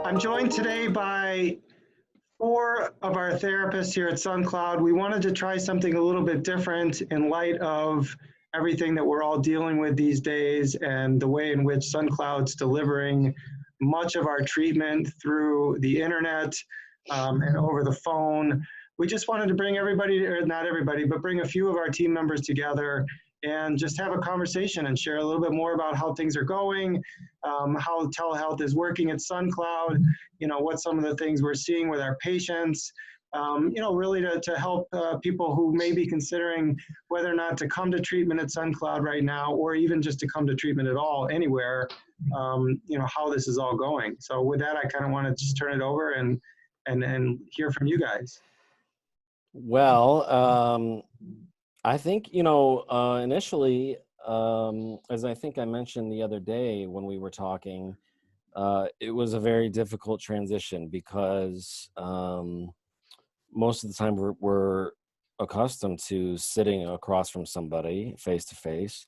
I'm joined today by four of our therapists here at SunCloud. We wanted to try something a little bit different in light of everything that we're all dealing with these days and the way in which SunCloud's delivering much of our treatment through the internet and over the phone. We just wanted to bring everybody, or not everybody, but bring a few of our team members together and just have a conversation and share a little bit more about how things are going, how telehealth is working at SunCloud, what some of the things we're seeing with our patients, really to help people who may be considering whether or not to come to treatment at SunCloud right now, or even just to come to treatment at all, anywhere, how this is all going. So with that, I kind of want to just turn it over and hear from you guys. Well, I think, initially, as I think I mentioned the other day when we were talking, it was a very difficult transition because most of the time we're accustomed to sitting across from somebody face to face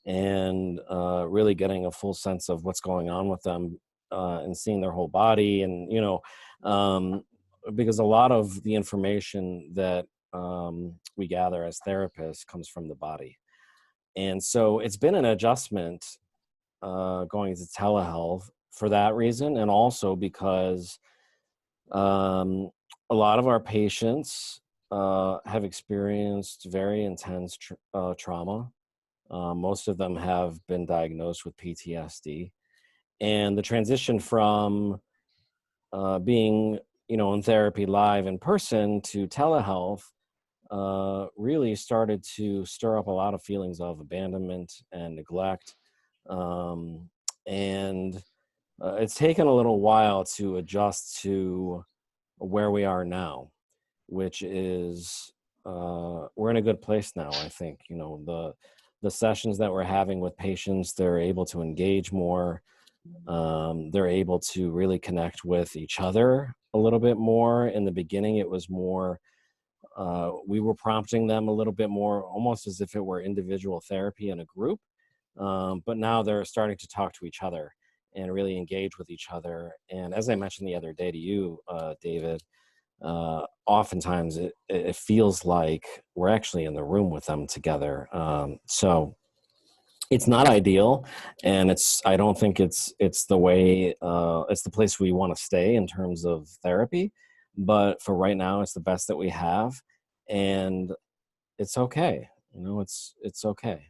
and really getting a full sense of what's going on with them and seeing their whole body. And, because a lot of the information that we gather as therapists comes from the body. And so it's been an adjustment going to telehealth for that reason, and also because a lot of our patients have experienced very intense trauma. Most of them have been diagnosed with PTSD. And the transition from being in therapy live in person to telehealth really started to stir up a lot of feelings of abandonment and neglect. And it's taken a little while to adjust to where we are now, which is we're in a good place now. I think, the sessions that we're having with patients, they're able to engage more. They're able to really connect with each other a little bit more. In the beginning, it was more, we were prompting them a little bit more, almost as if it were individual therapy in a group. But now they're starting to talk to each other and really engage with each other. And as I mentioned the other day to you, David, oftentimes it feels like we're actually in the room with them together. So it's not ideal, and I don't think it's the way, it's the place we want to stay in terms of therapy, but for right now, it's the best that we have, and it's okay. It's okay.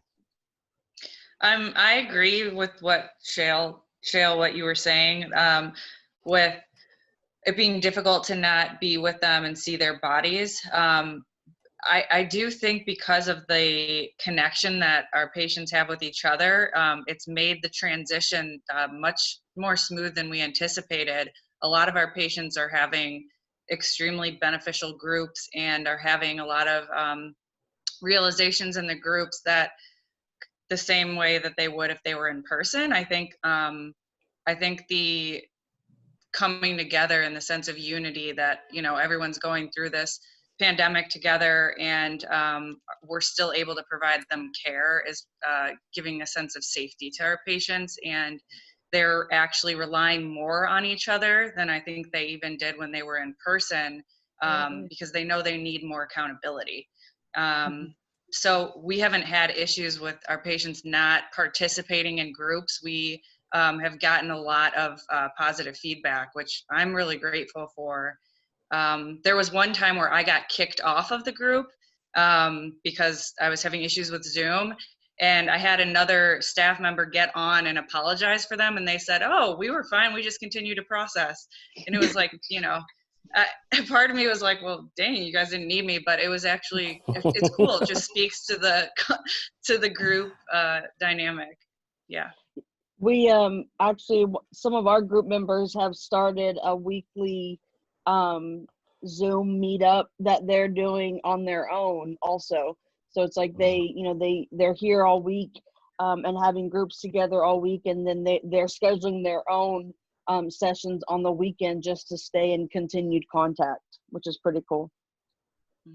I agree with what Shale, what you were saying, with it being difficult to not be with them and see their bodies. I do think because of the connection that our patients have with each other, it's made the transition much more smooth than we anticipated. A lot of our patients are having extremely beneficial groups and are having a lot of realizations in the groups that the same way that they would if they were in person. I think the coming together in the sense of unity that, everyone's going through this pandemic together, and we're still able to provide them care is giving a sense of safety to our patients, and they're actually relying more on each other than I think they even did when they were in person, because they know they need more accountability. So we haven't had issues with our patients not participating in groups. We have gotten a lot of positive feedback, which I'm really grateful for. There was one time where I got kicked off of the group because I was having issues with Zoom, and I had another staff member get on and apologize for them, and they said, "Oh, we were fine. We just continued to process." And it was like, part of me was like, well, dang, you guys didn't need me, but it was actually, it's cool. It just speaks to the group dynamic. Yeah. We actually, some of our group members have started a weekly Zoom meetup that they're doing on their own also. So it's like they're here all week and having groups together all week, and then they're scheduling their own sessions on the weekend just to stay in continued contact, which is pretty cool.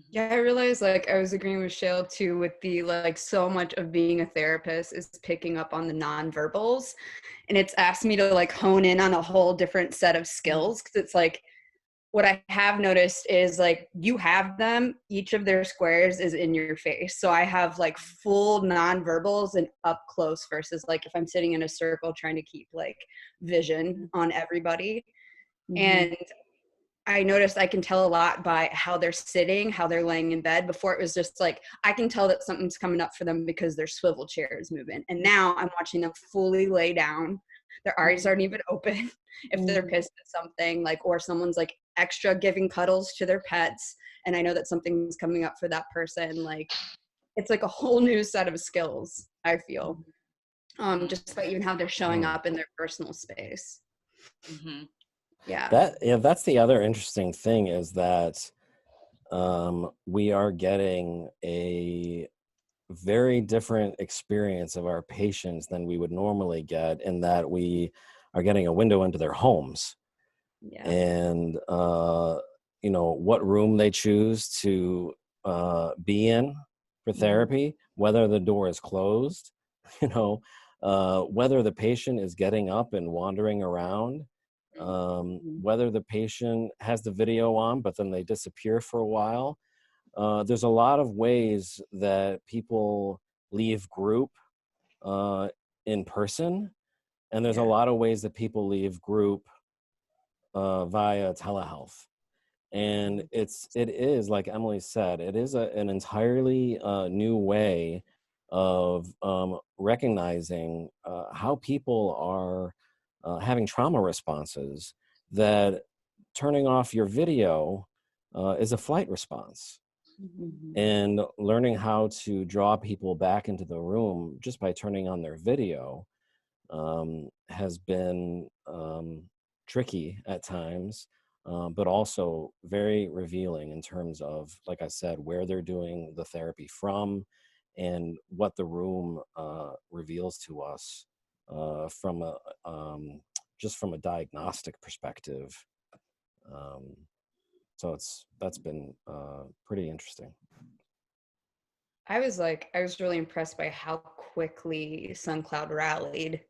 Yeah, I realized like I was agreeing with Shale too with the like so much of being a therapist is picking up on the nonverbals, and it's asked me to like hone in on a whole different set of skills because it's like what I have noticed is like you have them, each of their squares is in your face. So I have like full nonverbals and up close versus like if I'm sitting in a circle trying to keep like vision on everybody. And I noticed I can tell a lot by how they're sitting, how they're laying in bed. Before it was just like, I can tell that something's coming up for them because their swivel chair is moving. And now I'm watching them fully lay down. Their eyes aren't even open if they're pissed at something, like, or someone's like extra giving cuddles to their pets. And I know that something's coming up for that person. Like, it's like a whole new set of skills, I feel, just by even how they're showing up in their personal space. Yeah. That's the other interesting thing is that we are getting a very different experience of our patients than we would normally get, in that we are getting a window into their homes. And what room they choose to be in for therapy, whether the door is closed, whether the patient is getting up and wandering around, whether the patient has the video on but then they disappear for a while. There's a lot of ways that people leave group in person, and there's a lot of ways that people leave group via telehealth. And it is, like Emily said, it is an entirely new way of recognizing how people are having trauma responses, that turning off your video is a flight response. And learning how to draw people back into the room just by turning on their video has been tricky at times, but also very revealing in terms of, like I said, where they're doing the therapy from and what the room reveals to us from a diagnostic perspective. So that's been pretty interesting. I was really impressed by how quickly SunCloud rallied.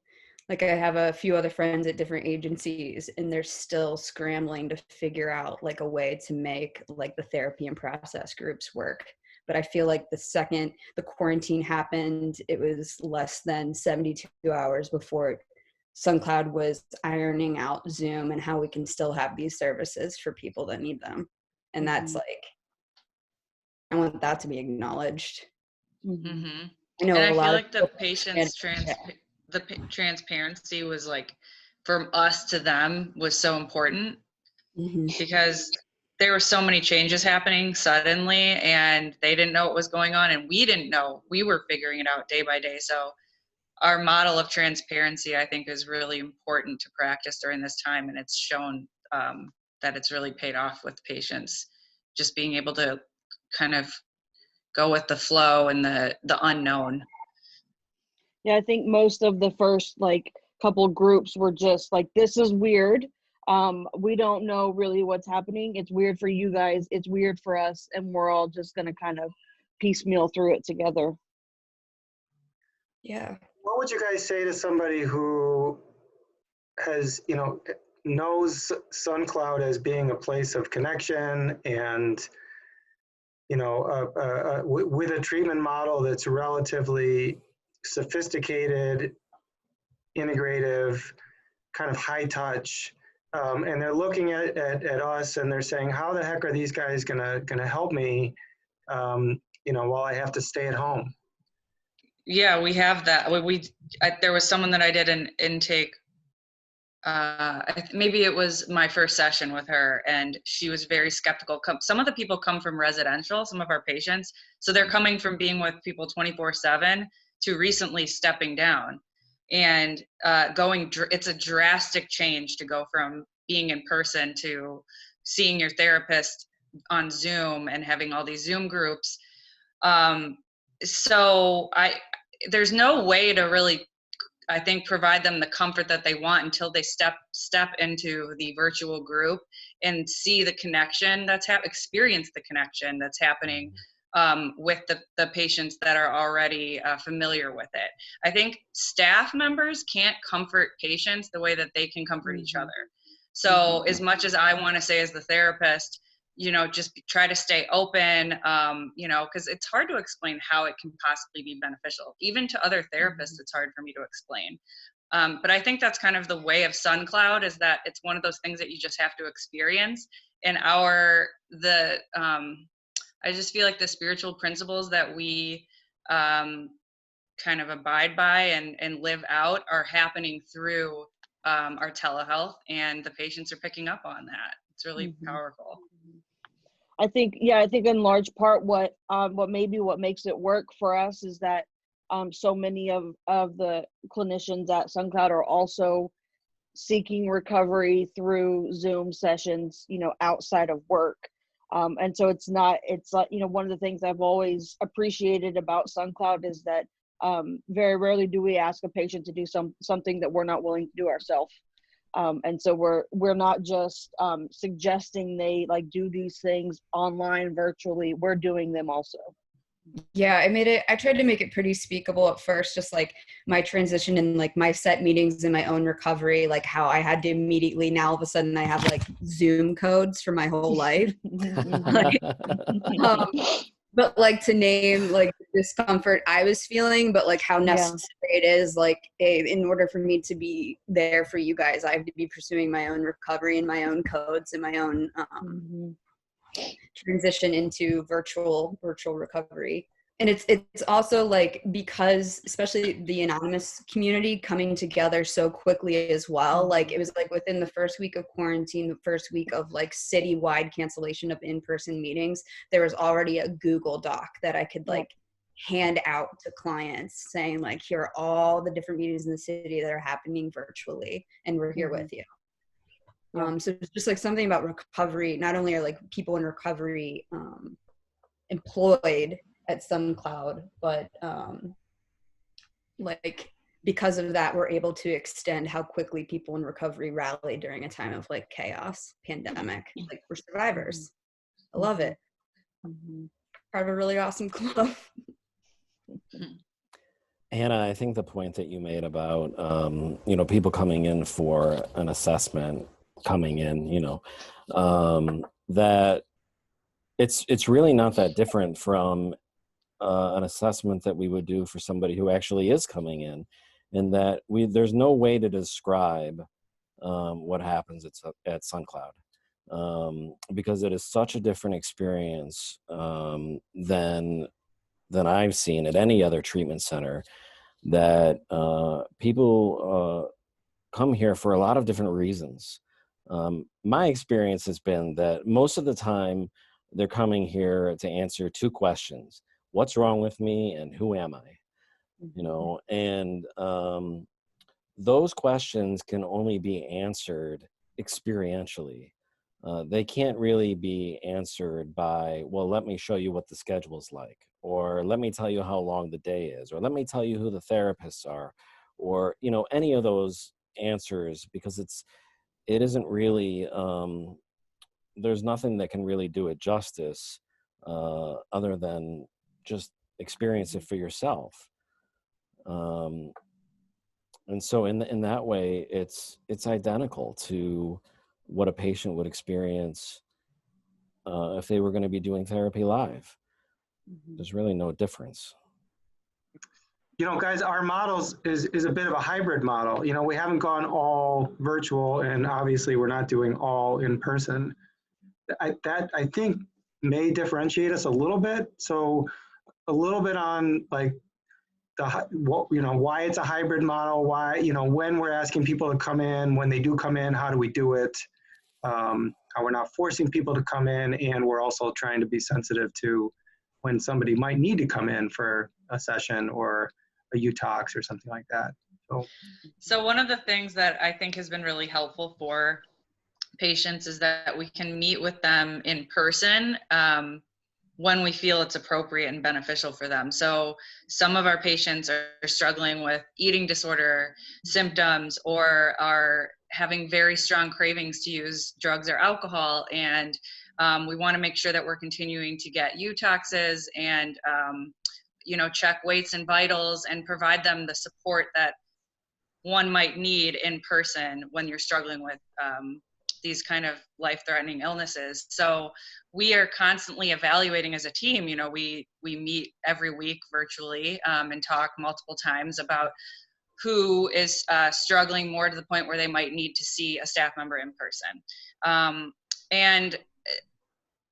Like, I have a few other friends at different agencies, and they're still scrambling to figure out like a way to make like the therapy and process groups work. But I feel like the second the quarantine happened, it was less than 72 hours before SunCloud was ironing out Zoom and how we can still have these services for people that need them. And that's like, I want that to be acknowledged. I know And I a lot feel of like the patient's transparency was like, from us to them, was so important because there were so many changes happening suddenly, and they didn't know what was going on, and we didn't know. We were figuring it out day by day. So our model of transparency, I think, is really important to practice during this time, and it's shown that it's really paid off with patients. Just being able to kind of go with the flow and the unknown. Yeah, I think most of the first like couple groups were just like, this is weird. We don't know really what's happening. It's weird for you guys. It's weird for us. And we're all just going to kind of piecemeal through it together. Yeah. What would you guys say to somebody who has, knows SunCloud as being a place of connection and, with a treatment model that's relatively sophisticated, integrative, kind of high touch, and they're looking at us and they're saying, how the heck are these guys gonna help me, while I have to stay at home? Yeah, we have that. There was someone that I did an intake. Maybe it was my first session with her, and she was very skeptical. Some of the people come from residential, some of our patients, so they're coming from being with people 24/7 to recently stepping down, and it's a drastic change to go from being in person to seeing your therapist on Zoom and having all these Zoom groups. So there's no way to really I think provide them the comfort that they want until they step into the virtual group and see the connection experience the connection that's happening with the patients that are already familiar with it. I think staff members can't comfort patients the way that they can comfort each other. So as much as I want to say as the therapist, just try to stay open, because it's hard to explain how it can possibly be beneficial. Even to other therapists, it's hard for me to explain. But I think that's kind of the way of SunCloud, is that it's one of those things that you just have to experience. And I just feel like the spiritual principles that we kind of abide by and live out are happening through our telehealth, and the patients are picking up on that. It's really powerful. I think in large part what makes it work for us is that so many of the clinicians at SunCloud are also seeking recovery through Zoom sessions, outside of work. And so it's like, one of the things I've always appreciated about SunCloud is that very rarely do we ask a patient to do something that we're not willing to do ourselves. And so we're not just suggesting they do these things online, virtually. We're doing them also. Yeah, I tried to make it pretty speakable at first, just like my transition in my set meetings in my own recovery, how I had to immediately, now all of a sudden I have Zoom codes for my whole life. But to name the discomfort I was feeling, but how necessary it is, in order for me to be there for you guys, I have to be pursuing my own recovery and my own codes and my own transition into virtual recovery. And it's also because especially the anonymous community coming together so quickly as well, it was within the first week of quarantine, the first week of citywide cancellation of in-person meetings, there was already a Google Doc that I could hand out to clients saying here are all the different meetings in the city that are happening virtually, and we're here with you. So it's just something about recovery. Not only are people in recovery employed at SunCloud, but because of that, we're able to extend how quickly people in recovery rally during a time of chaos, pandemic. We're survivors. I love it. Part of a really awesome club. Hannah, I think the point that you made about people coming in for an assessment, that it's really not that different from an assessment that we would do for somebody who actually is coming in that there's no way to describe what happens at SunCloud, because it is such a different experience than I've seen at any other treatment center, that people come here for a lot of different reasons. My experience has been that most of the time they're coming here to answer two questions: what's wrong with me and who am I? And those questions can only be answered experientially. They can't really be answered by, well, let me show you what the schedule's like, or let me tell you how long the day is, or let me tell you who the therapists are, or any of those answers, because it isn't really there's nothing that can really do it justice other than just experience it for yourself. And so in that way, it's identical to what a patient would experience if they were going to be doing therapy live. There's really no difference. Guys, our models is a bit of a hybrid model. We haven't gone all virtual, and obviously we're not doing all in person. That I think may differentiate us a little bit. So a little bit on why it's a hybrid model, why, when we're asking people to come in, when they do come in, how do we do it? How we're not forcing people to come in, and we're also trying to be sensitive to when somebody might need to come in for a session or a UTOX or something like that. So one of the things that I think has been really helpful for patients is that we can meet with them in person when we feel it's appropriate and beneficial for them. So some of our patients are struggling with eating disorder symptoms, or are having very strong cravings to use drugs or alcohol. And we want to make sure that we're continuing to get detoxes and, check weights and vitals and provide them the support that one might need in person when you're struggling with these kind of life-threatening illnesses. So we are constantly evaluating as a team. We meet every week virtually and talk multiple times about who is struggling more to the point where they might need to see a staff member in person. And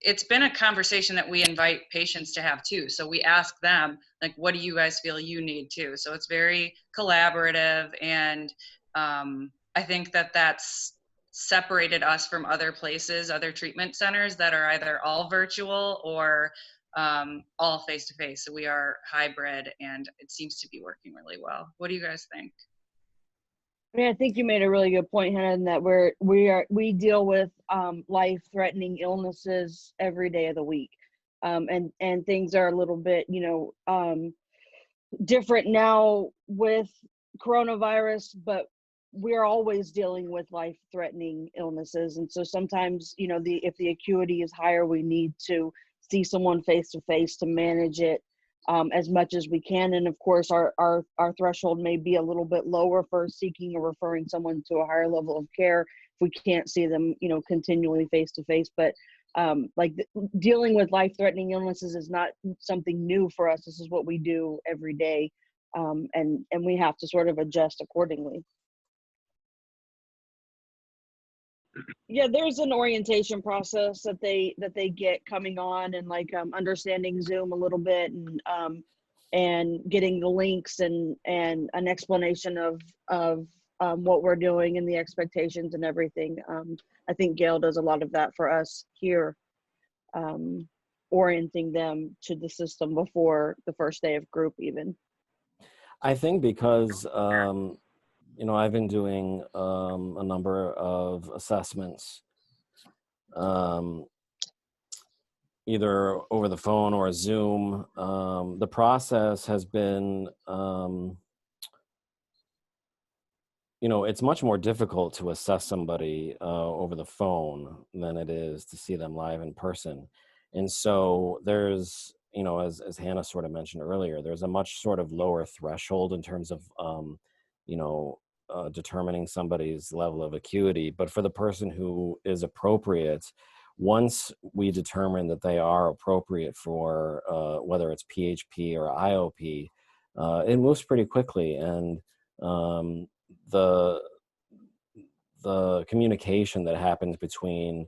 it's been a conversation that we invite patients to have too. So we ask them, like, what do you guys feel you need too? So it's very collaborative. And I think that that's separated us from other places, other treatment centers that are either all virtual or all face-to-face. So we are hybrid, and it seems to be working really well. What do you guys think? I think you made a really good point, Hannah, in that we deal with life-threatening illnesses every day of the week, and things are a little bit, different now with coronavirus, but we're always dealing with life-threatening illnesses, and so sometimes, if the acuity is higher, we need to see someone face-to-face to manage it as much as we can. And of course, our threshold may be a little bit lower for seeking or referring someone to a higher level of care if we can't see them, continually face to face. But dealing with life-threatening illnesses is not something new for us. This is what we do every day, and we have to sort of adjust accordingly. Yeah, there's an orientation process that they get coming on, and understanding Zoom a little bit, and getting the links and an explanation of what we're doing and the expectations and everything. I think Gail does a lot of that for us here, orienting them to the system before the first day of group even. I think because I've been doing a number of assessments, either over the phone or Zoom. The process has been, it's much more difficult to assess somebody over the phone than it is to see them live in person. And so there's, as Hannah sort of mentioned earlier, there's a much sort of lower threshold in terms of, determining somebody's level of acuity. But for the person who is appropriate, once we determine that they are appropriate for whether it's PHP or IOP, it moves pretty quickly. And the communication that happens between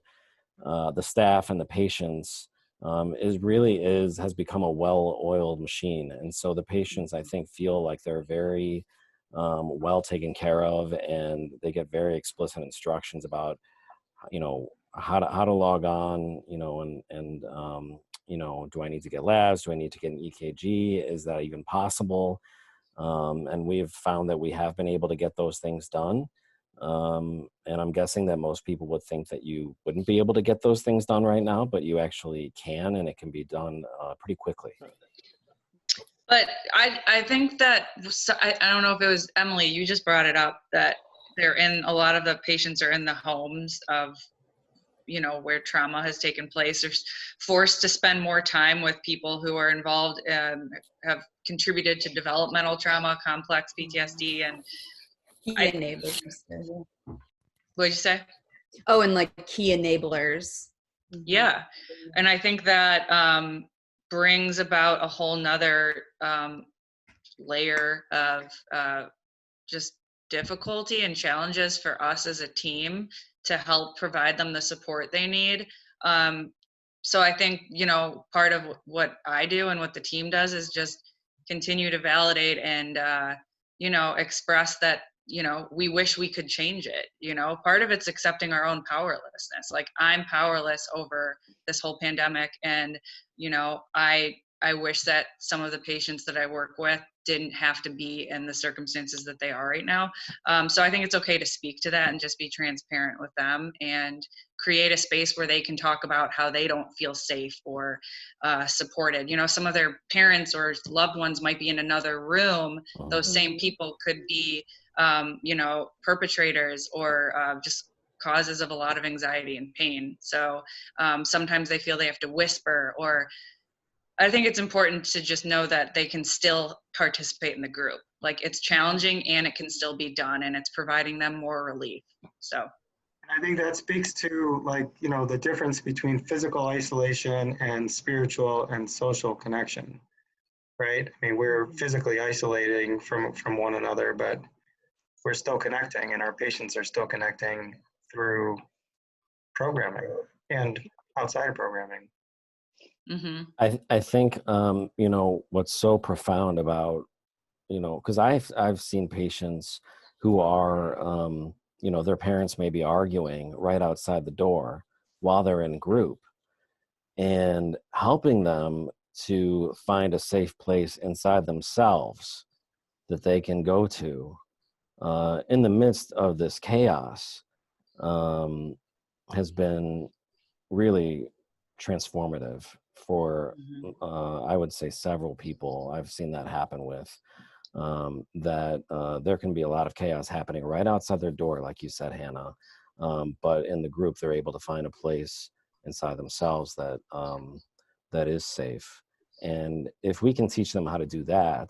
the staff and the patients has become a well-oiled machine. And so the patients, I think, feel like they're very well taken care of, and they get very explicit instructions about, how to log on, and do I need to get labs? Do I need to get an EKG? Is that even possible? And we've found that we have been able to get those things done. And I'm guessing that most people would think that you wouldn't be able to get those things done right now, but you actually can, and it can be done pretty quickly. But I think that, I don't know if it was Emily, you just brought it up, that a lot of the patients are in the homes of, where trauma has taken place. They're forced to spend more time with people who are involved and have contributed to developmental trauma, complex PTSD, and key enablers. What'd you say? Oh, and key enablers. Yeah. And I think that brings about a whole nother layer of just difficulty and challenges for us as a team to help provide them the support they need. So I think, part of what I do and what the team does is just continue to validate and, express that, we wish we could change it. Part of it's accepting our own powerlessness. I'm powerless over this whole pandemic, and, I I wish that some of the patients that I work with didn't have to be in the circumstances that they are right now. So I think it's okay to speak to that and just be transparent with them and create a space where they can talk about how they don't feel safe or supported. You know, some of their parents or loved ones might be in another room. Those same people could be, you know, perpetrators or just causes of a lot of anxiety and pain. So sometimes they feel they have to whisper, or I think it's important to just know that they can still participate in the group. Like, it's challenging and it can still be done, and it's providing them more relief. So I think that speaks to, like, you know, the difference between physical isolation and spiritual and social connection, right? I mean, we're physically isolating from one another, but we're still connecting, and our patients are still connecting through programming and outside of programming. mm-hmm. I think you know, what's so profound about, you know, because I've seen patients who are you know, their parents may be arguing right outside the door while they're in group, and helping them to find a safe place inside themselves that they can go to in the midst of this chaos has been really transformative for I would say several people I've seen that happen with. That there can be a lot of chaos happening right outside their door, like you said, Hannah, but in the group they're able to find a place inside themselves that that is safe. And if we can teach them how to do that,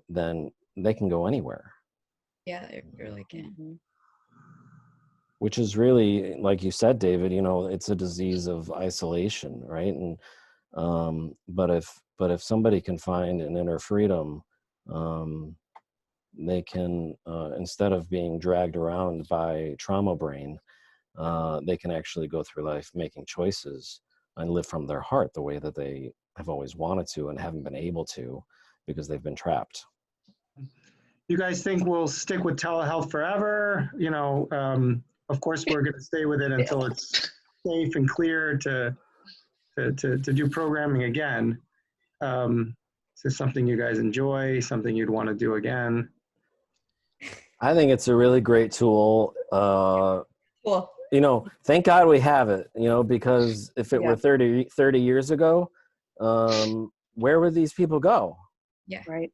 then they can go anywhere. Yeah, it really can. Which is really, like you said, David, you know, it's a disease of isolation, right? And but if somebody can find an inner freedom, they can instead of being dragged around by trauma brain, they can actually go through life making choices and live from their heart the way that they have always wanted to and haven't been able to because they've been trapped. You guys think we'll stick with telehealth forever? You know, of course, we're going to stay with it until it's safe and clear to do programming again. Is this something you guys enjoy? Something you'd want to do again? I think it's a really great tool. Cool. You know, thank God we have it, you know, because if it were 30 years ago, where would these people go? Yeah. Right.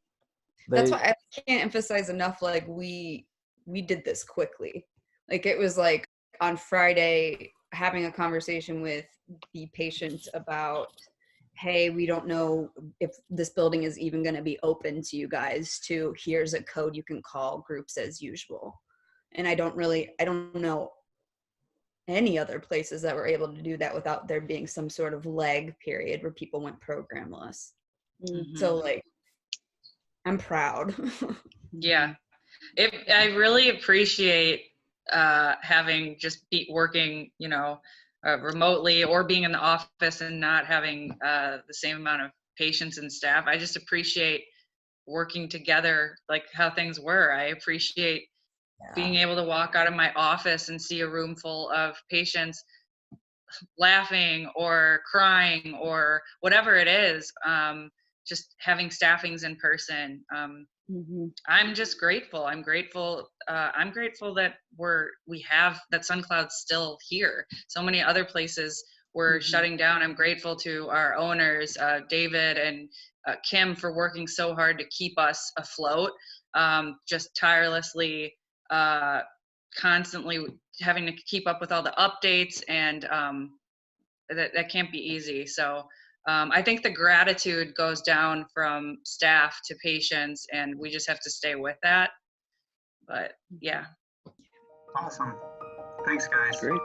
That's why I can't emphasize enough, like, we did this quickly. Like, it was like on Friday having a conversation with the patient about, hey, we don't know if this building is even going to be open to you guys, to here's a code you can call groups as usual. And I don't know any other places that were able to do that without there being some sort of lag period where people went programless. So, like, I'm proud. Yeah. I really appreciate having just be working, you know, remotely or being in the office and not having the same amount of patients and staff. I just appreciate working together, like how things were. I appreciate being able to walk out of my office and see a room full of patients laughing or crying or whatever it is. Just having staffings in person. I'm just grateful. I'm grateful that we have that SunCloud's still here. So many other places were shutting down. I'm grateful to our owners, David and Kim, for working so hard to keep us afloat, just tirelessly, constantly having to keep up with all the updates, and that can't be easy. So I think the gratitude goes down from staff to patients, and we just have to stay with that. But yeah. Awesome. Thanks, guys. Great.